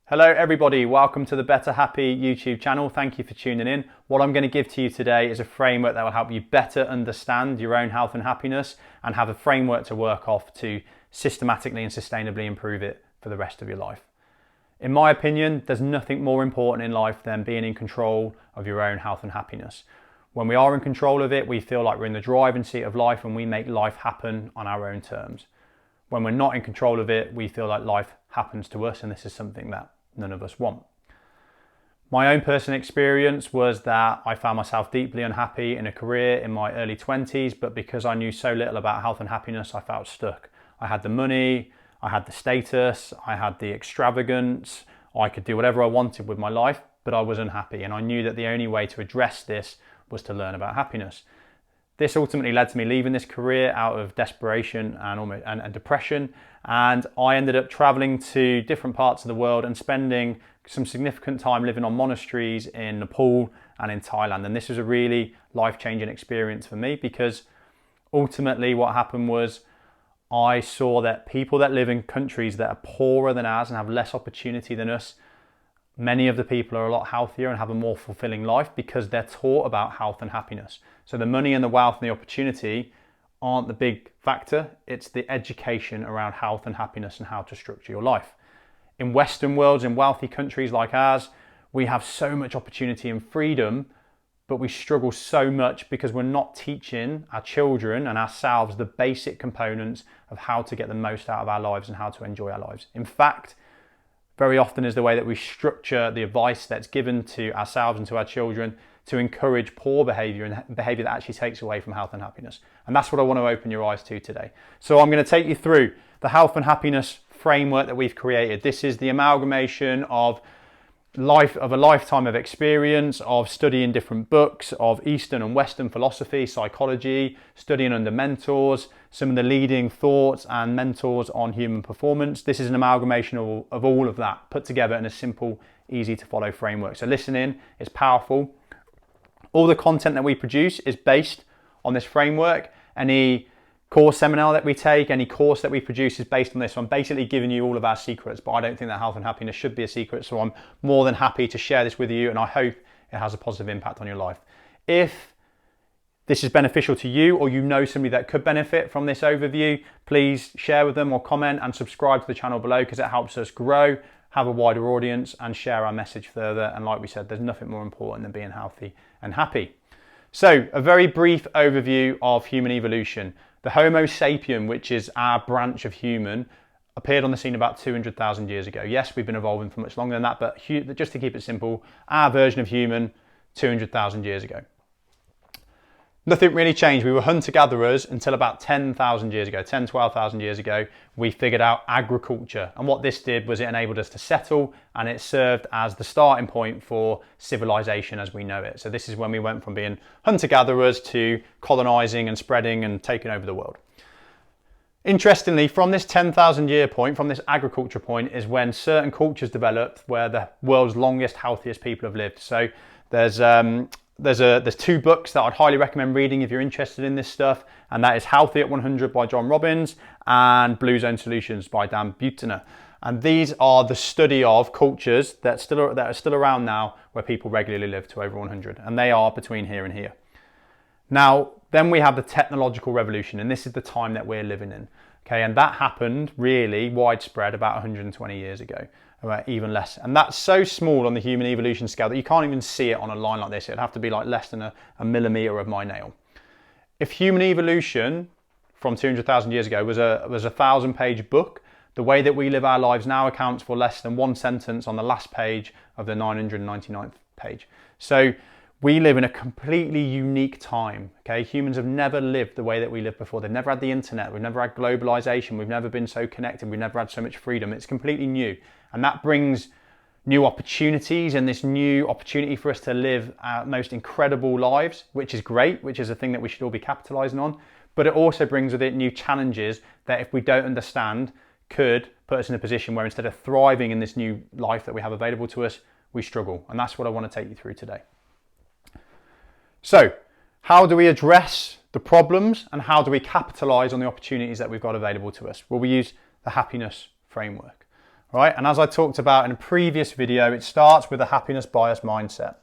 Hello everybody, welcome to the Better Happy YouTube channel. Thank you for tuning in. What I'm going to give to you today is a framework that will help you better understand your own health and happiness and have a framework to work off to systematically and sustainably improve it for the rest of your life. In my opinion, there's nothing more important in life than being in control of your own health and happiness. When we are in control of it, we feel like we're in the driving seat of life and we make life happen on our own terms. When we're not in control of it, we feel like life happens to us, and this is something that none of us want. My own personal experience was that I found myself deeply unhappy in a career in my early 20s, but because I knew so little about health and happiness, I felt stuck. I had the money, I had the status, I had the extravagance, I could do whatever I wanted with my life, but I was unhappy, and I knew that the only way to address this was to learn about happiness. This ultimately led to me leaving this career out of desperation and depression, and I ended up traveling to different parts of the world and spending some significant time living on monasteries in Nepal and in Thailand. And this was a really life-changing experience for me, because ultimately what happened was I saw that people that live in countries that are poorer than ours and have less opportunity than us, many of the people are a lot healthier and have a more fulfilling life because they're taught about health and happiness. So the money and the wealth and the opportunity aren't the big factor, it's the education around health and happiness and how to structure your life. In Western worlds, in wealthy countries like ours, we have so much opportunity and freedom, but we struggle so much because we're not teaching our children and ourselves the basic components of how to get the most out of our lives and how to enjoy our lives. In fact, very often is the way that we structure the advice that's given to ourselves and to our children to encourage poor behaviour and behaviour that actually takes away from health and happiness. And that's what I want to open your eyes to today. So I'm going to take you through the health and happiness framework that we've created. This is the amalgamation of a lifetime of experience, of studying different books, of Eastern and Western philosophy, psychology, studying under mentors, some of the leading thoughts and mentors on human performance. This is an amalgamation of all of that put together in a simple, easy to follow framework. So listen in, it's powerful. All the content that we produce is based on this framework. Any course seminar that we take, any course that we produce is based on this. So I'm basically giving you all of our secrets, but I don't think that health and happiness should be a secret. So I'm more than happy to share this with you, and I hope it has a positive impact on your life. If this is beneficial to you, or you know somebody that could benefit from this overview, please share with them or comment and subscribe to the channel below, because it helps us grow, have a wider audience and share our message further. And like we said, there's nothing more important than being healthy and happy. So a very brief overview of human evolution. The Homo sapien, which is our branch of human, appeared on the scene about 200,000 years ago. Yes, we've been evolving for much longer than that, but just to keep it simple, our version of human 200,000 years ago. Nothing really changed. We were hunter-gatherers until about 10,000 years ago, 10, 12,000 years ago, we figured out agriculture. And what this did was it enabled us to settle, and it served as the starting point for civilization as we know it. So this is when we went from being hunter-gatherers to colonizing and spreading and taking over the world. Interestingly, from this 10,000 year point, from this agriculture point, is when certain cultures developed where the world's longest, healthiest people have lived. So there's two books that I'd highly recommend reading if you're interested in this stuff, and that is Healthy at 100 by John Robbins and Blue Zone Solutions by Dan Buettner. And these are the study of cultures that are still around now, where people regularly live to over 100, and they are between here and here. Now, then we have the technological revolution, and this is the time that we're living in. Okay, and that happened really widespread about 120 years ago. Even less, and that's so small on the human evolution scale that you can't even see it on a line like this. It'd have to be like less than a millimeter of my nail. If human evolution from 200,000 years ago was a 1,000-page book, the way that we live our lives now accounts for less than one sentence on the last page of the 999th page. So we live in a completely unique time. Okay, humans have never lived the way that we lived before. They've never had the internet, we've never had globalization, we've never been so connected, we've never had so much freedom. It's completely new, and that brings new opportunities and this new opportunity for us to live our most incredible lives, which is great, which is a thing that we should all be capitalizing on. But it also brings with it new challenges that, if we don't understand, could put us in a position where instead of thriving in this new life that we have available to us, we struggle. And that's what I want to take you through today. So, how do we address the problems, and how do we capitalize on the opportunities that we've got available to us? Well, we use the happiness framework. right? And as I talked about in a previous video, it starts with a happiness bias mindset.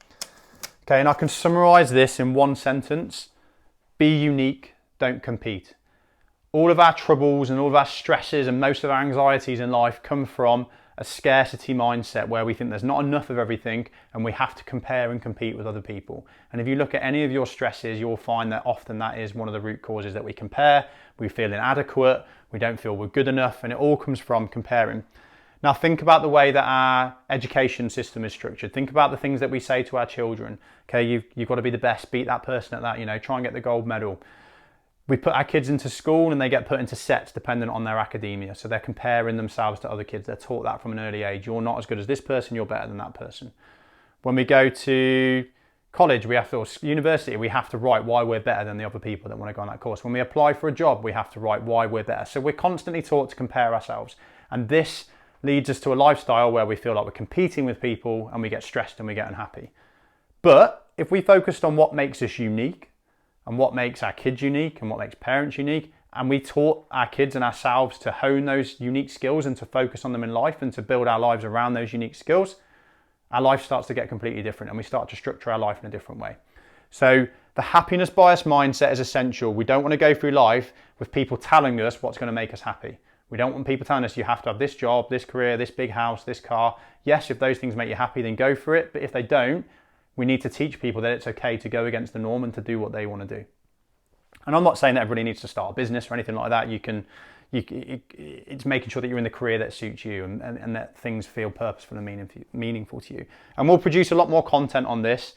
Okay, and I can summarize this in one sentence: be unique, don't compete. All of our troubles and all of our stresses and most of our anxieties in life come from a scarcity mindset where we think there's not enough of everything and we have to compare and compete with other people. And if you look at any of your stresses, you'll find that often that is one of the root causes, that we compare, we feel inadequate, we don't feel we're good enough, and it all comes from comparing. Now think about the way that our education system is structured. Think about the things that we say to our children. Okay, you've got to be the best, beat that person at that, you know, try and get the gold medal. We put our kids into school and they get put into sets dependent on their academia. So they're comparing themselves to other kids. They're taught that from an early age. You're not as good as this person, you're better than that person. When we go to college, or university, we have to write why we're better than the other people that want to go on that course. When we apply for a job, we have to write why we're better. So we're constantly taught to compare ourselves. And this leads us to a lifestyle where we feel like we're competing with people and we get stressed and we get unhappy. But if we focused on what makes us unique, and what makes our kids unique and what makes parents unique, and we taught our kids and ourselves to hone those unique skills and to focus on them in life and to build our lives around those unique skills, our life starts to get completely different and we start to structure our life in a different way. So the happiness bias mindset is essential. We don't want to go through life with people telling us what's going to make us happy. We don't want people telling us you have to have this job, this career, this big house, this car. Yes, if those things make you happy, then go for it. But if they don't, we need to teach people that it's okay to go against the norm and to do what they want to do. And I'm not saying that everybody needs to start a business or anything like that. It's making sure that you're in the career that suits you and that things feel purposeful and meaningful to you. And we'll produce a lot more content on this.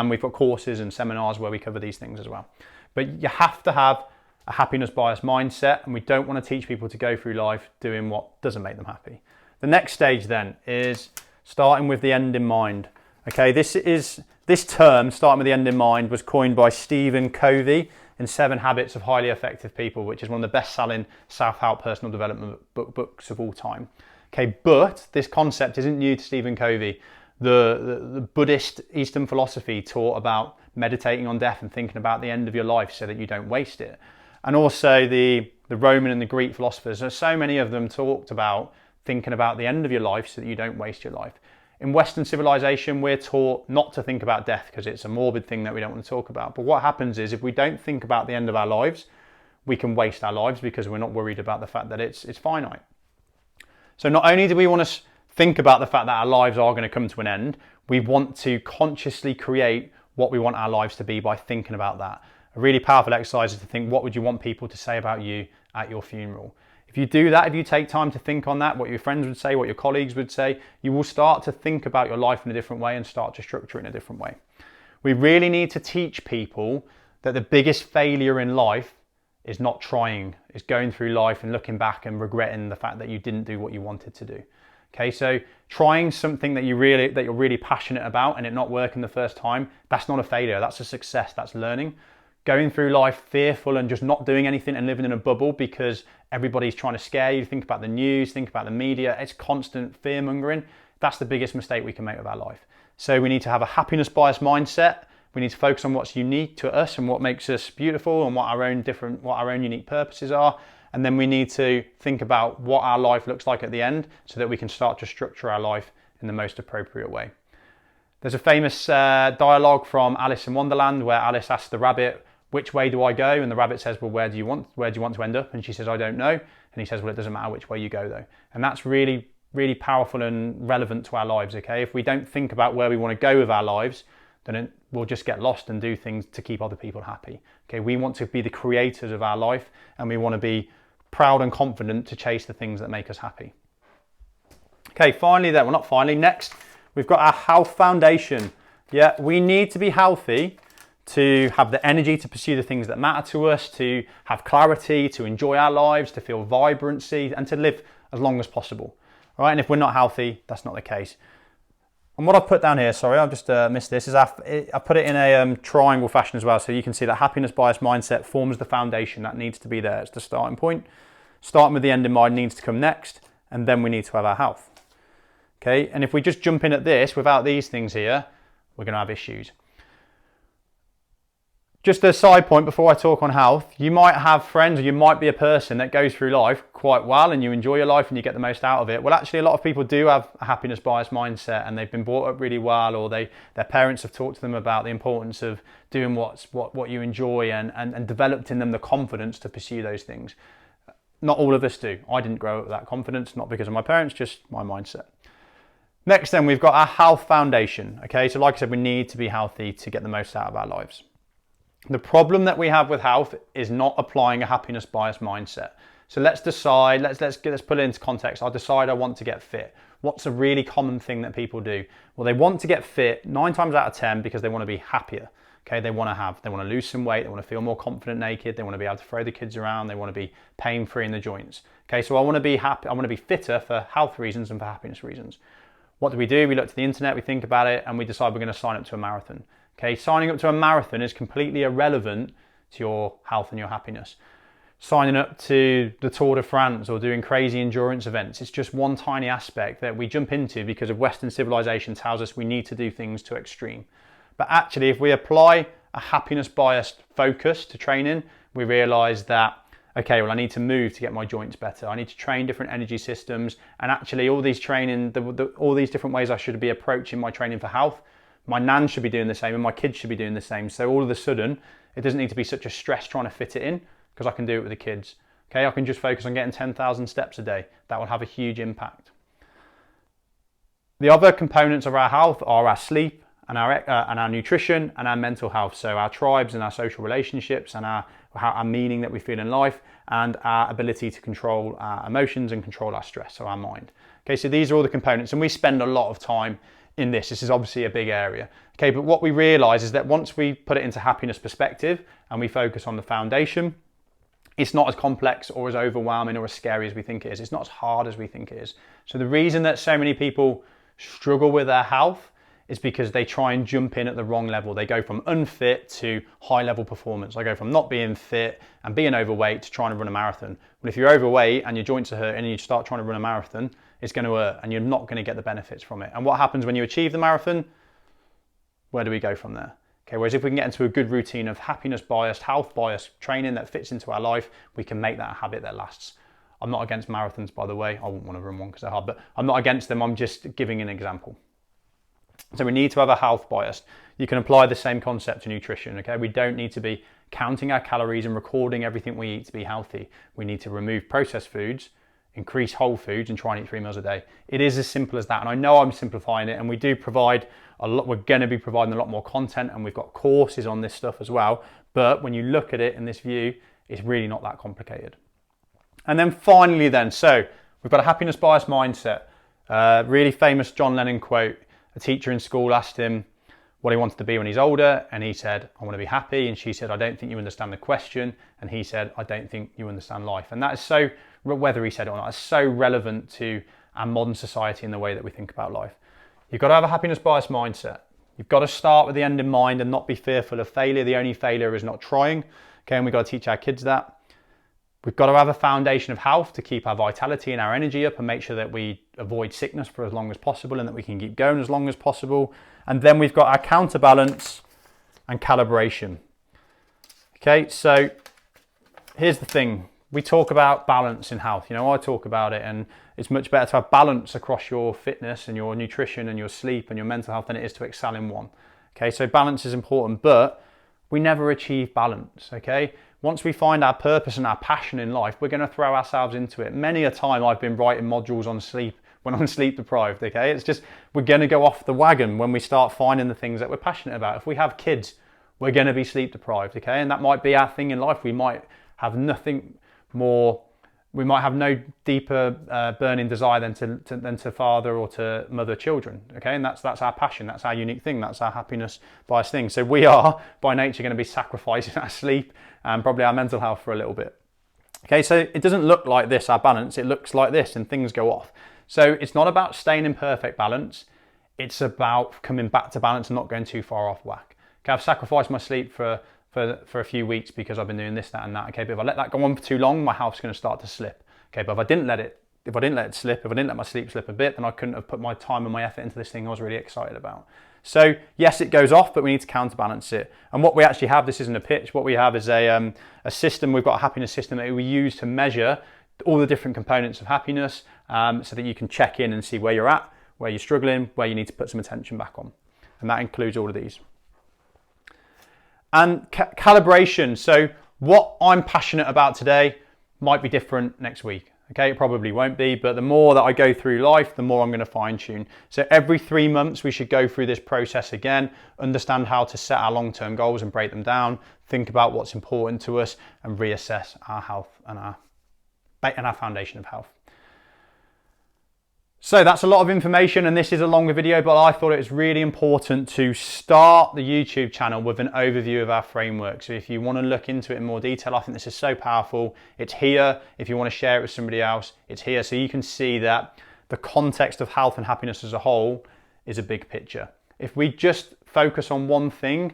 We've got courses and seminars where we cover these things as well. But you have to have a happiness bias mindset, and we don't want to teach people to go through life doing what doesn't make them happy. The next stage then is starting with the end in mind. Okay, this term, starting with the end in mind, was coined by Stephen Covey in 7 Habits of Highly Effective People, which is one of the best-selling self-help personal development books of all time. Okay, but this concept isn't new to Stephen Covey. The Buddhist Eastern philosophy taught about meditating on death and thinking about the end of your life so that you don't waste it. And also the Roman and the Greek philosophers, so many of them talked about thinking about the end of your life so that you don't waste your life. In Western civilization, we're taught not to think about death because it's a morbid thing that we don't want to talk about. But what happens is if we don't think about the end of our lives, we can waste our lives because we're not worried about the fact that it's finite. So not only do we want to think about the fact that our lives are going to come to an end, we want to consciously create what we want our lives to be by thinking about that. A really powerful exercise is to think, what would you want people to say about you at your funeral? If you do that, if you take time to think on that, what your friends would say, what your colleagues would say, you will start to think about your life in a different way and start to structure it in a different way. We really need to teach people that the biggest failure in life is not trying, is going through life and looking back and regretting the fact that you didn't do what you wanted to do. Okay, so trying something that you're really passionate about and it not working the first time, that's not a failure, that's a success, that's learning. Going through life fearful and just not doing anything and living in a bubble because everybody's trying to scare you, think about the news, think about the media, it's constant fear mongering. That's the biggest mistake we can make with our life. So we need to have a happiness bias mindset. We need to focus on what's unique to us and what makes us beautiful and what our own unique purposes are. And then we need to think about what our life looks like at the end so that we can start to structure our life in the most appropriate way. There's a famous dialogue from Alice in Wonderland where Alice asks the rabbit, which way do I go? And the rabbit says, well, where do you want to end up? And she says, I don't know. And he says, well, it doesn't matter which way you go though. And that's really, really powerful and relevant to our lives, okay? If we don't think about where we want to go with our lives, then we'll just get lost and do things to keep other people happy. Okay, we want to be the creators of our life and we want to be proud and confident to chase the things that make us happy. Okay, next, we've got our health foundation. Yeah, we need to be healthy to have the energy to pursue the things that matter to us, to have clarity, to enjoy our lives, to feel vibrancy, and to live as long as possible. All right, and if we're not healthy, that's not the case. And what I've put down here, sorry, I've just missed this, is I put it in a triangle fashion as well, so you can see that happiness bias mindset forms the foundation that needs to be there. It's the starting point. Starting with the end in mind needs to come next, and then we need to have our health. Okay, and if we just jump in at this without these things here, we're going to have issues. Just a side point before I talk on health, you might have friends, or you might be a person that goes through life quite well and you enjoy your life and you get the most out of it. Well, actually, a lot of people do have a happiness bias mindset, and they've been brought up really well, or their parents have talked to them about the importance of doing what you enjoy, and developed in them the confidence to pursue those things. Not all of us do. I didn't grow up with that confidence, not because of my parents, just my mindset. Next then, we've got our health foundation. Okay, so like I said, we need to be healthy to get the most out of our lives. The problem that we have with health is not applying a happiness bias mindset. So let's decide, let's put it into context. I'll decide I want to get fit. What's a really common thing that people do? Well, they want to get fit 9 times out of 10 because they want to be happier. Okay, they want to lose some weight, they want to feel more confident naked, they want to be able to throw the kids around, they want to be pain-free in the joints. Okay, so I want to be happy, I want to be fitter for health reasons and for happiness reasons. What do? We look to the internet, we think about it, and we decide we're going to sign up to a marathon. Okay, signing up to a marathon is completely irrelevant to your health and your happiness. Signing up to the Tour de France or doing crazy endurance events, it's just one tiny aspect that we jump into because of Western civilization tells us we need to do things to extreme. But actually, if we apply a happiness biased focus to training, we realize that, okay, well, I need to move to get my joints better. I need to train different energy systems, and actually all these training, all these different ways I should be approaching my training for health, my nan should be doing the same and my kids should be doing the same. So all of a sudden, it doesn't need to be such a stress trying to fit it in, because I can do it with the kids. Okay, I can just focus on getting 10,000 steps a day. That will have a huge impact. The other components of our health are our sleep and our nutrition and our mental health. So our tribes and our social relationships and our meaning that we feel in life, and our ability to control our emotions and control our stress, so our mind. Okay, so these are all the components, and we spend a lot of time in this. This is obviously a big area. Okay, but what we realize is that once we put it into happiness perspective and we focus on the foundation, it's not as complex or as overwhelming or as scary as we think it is. It's not as hard as we think it is. So the reason that so many people struggle with their health is because they try and jump in at the wrong level. They go from unfit to high level performance. I go from not being fit and being overweight to trying to run a marathon. But if you're overweight and your joints are hurting and you start trying to run a marathon, it's going to hurt and you're not going to get the benefits from it. And what happens when you achieve the marathon? Where do we go from there? Okay, whereas if we can get into a good routine of happiness biased, health biased training that fits into our life, we can make that a habit that lasts. I'm not against marathons, by the way. I wouldn't want to run one because they're hard, but I'm not against them. I'm just giving an example. So we need to have a health bias. You can apply the same concept to nutrition, okay? We don't need to be counting our calories and recording everything we eat to be healthy. We need to remove processed foods, increase whole foods, and try and eat 3 meals a day. It is as simple as that. And I know I'm simplifying it, and we do provide a lot. We're going to be providing a lot more content, and we've got courses on this stuff as well. But when you look at it in this view, it's really not that complicated. And then finally so we've got a happiness bias mindset. Really famous John Lennon quote. A teacher in school asked him what he wanted to be when he's older, and he said, I want to be happy. And she said, I don't think you understand the question. And he said, I don't think you understand life. And that is so, whether he said it or not, it's so relevant to our modern society and the way that we think about life. You've got to have a happiness bias mindset. You've got to start with the end in mind and not be fearful of failure. The only failure is not trying. Okay, and we've got to teach our kids that. We've got to have a foundation of health to keep our vitality and our energy up and make sure that we avoid sickness for as long as possible and that we can keep going as long as possible. And then we've got our counterbalance and calibration. Okay, so here's the thing. We talk about balance in health. You know, I talk about it, and it's much better to have balance across your fitness and your nutrition and your sleep and your mental health than it is to excel in one. Okay, so balance is important, but we never achieve balance, okay? Once we find our purpose and our passion in life, we're going to throw ourselves into it. Many a time I've been writing modules on sleep when I'm sleep deprived, okay? It's just, we're going to go off the wagon when we start finding the things that we're passionate about. If we have kids, we're going to be sleep deprived, okay? And that might be our thing in life. We might have nothing more, we might have no deeper burning desire than to father or to mother children, okay? And that's our passion, that's our unique thing, that's our happiness bias thing. So we are, by nature, going to be sacrificing our sleep and probably our mental health for a little bit. Okay, so it doesn't look like this, our balance, it looks like this and things go off. So it's not about staying in perfect balance, it's about coming back to balance and not going too far off whack. Okay, I've sacrificed my sleep for a few weeks because I've been doing this, that and that. Okay, but if I let that go on for too long, my health's going to start to slip. Okay, but if I didn't let it if I didn't let it slip, if I didn't let my sleep slip a bit, then I couldn't have put my time and my effort into this thing I was really excited about. So yes, it goes off, but we need to counterbalance it. And what we actually have, this isn't a pitch, what we have is a system. We've got a happiness system that we use to measure all the different components of happiness, so that you can check in and see where you're at, where you're struggling, where you need to put some attention back on. And that includes all of these. And calibration. So what I'm passionate about today might be different next week. Okay, it probably won't be, but the more that I go through life, the more I'm going to fine tune. So every 3 months, we should go through this process again, understand how to set our long-term goals and break them down, think about what's important to us, and reassess our health and our foundation of health. So that's a lot of information, and this is a longer video, but I thought it was really important to start the YouTube channel with an overview of our framework. So if you want to look into it in more detail, I think this is so powerful. It's here. If you want to share it with somebody else, it's here. So you can see that the context of health and happiness as a whole is a big picture. If we just focus on one thing,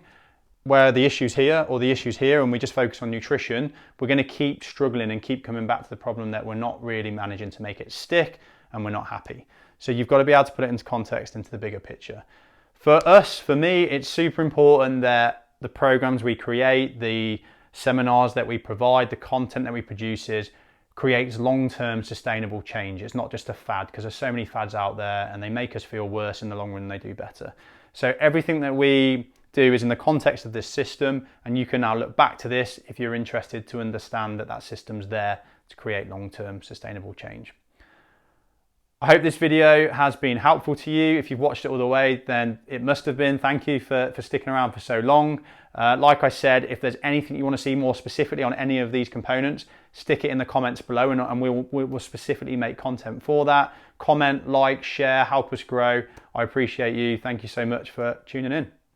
where the issue's here or the issue's here, and we just focus on nutrition, we're going to keep struggling and keep coming back to the problem that we're not really managing to make it stick, and we're not happy. So you've got to be able to put it into context, into the bigger picture. For us, for me, it's super important that the programs we create, the seminars that we provide, the content that we produce creates long-term sustainable change. It's not just a fad, because there's so many fads out there and they make us feel worse in the long run than they do better. So everything that we do is in the context of this system, and you can now look back to this if you're interested to understand that that system's there to create long-term sustainable change. I hope this video has been helpful to you. If you've watched it all the way, then it must have been. Thank you for sticking around for so long. Like I said, if there's anything you want to see more specifically on any of these components, stick it in the comments below, and we'll specifically make content for that. Comment, like, share, help us grow. I appreciate you. Thank you so much for tuning in.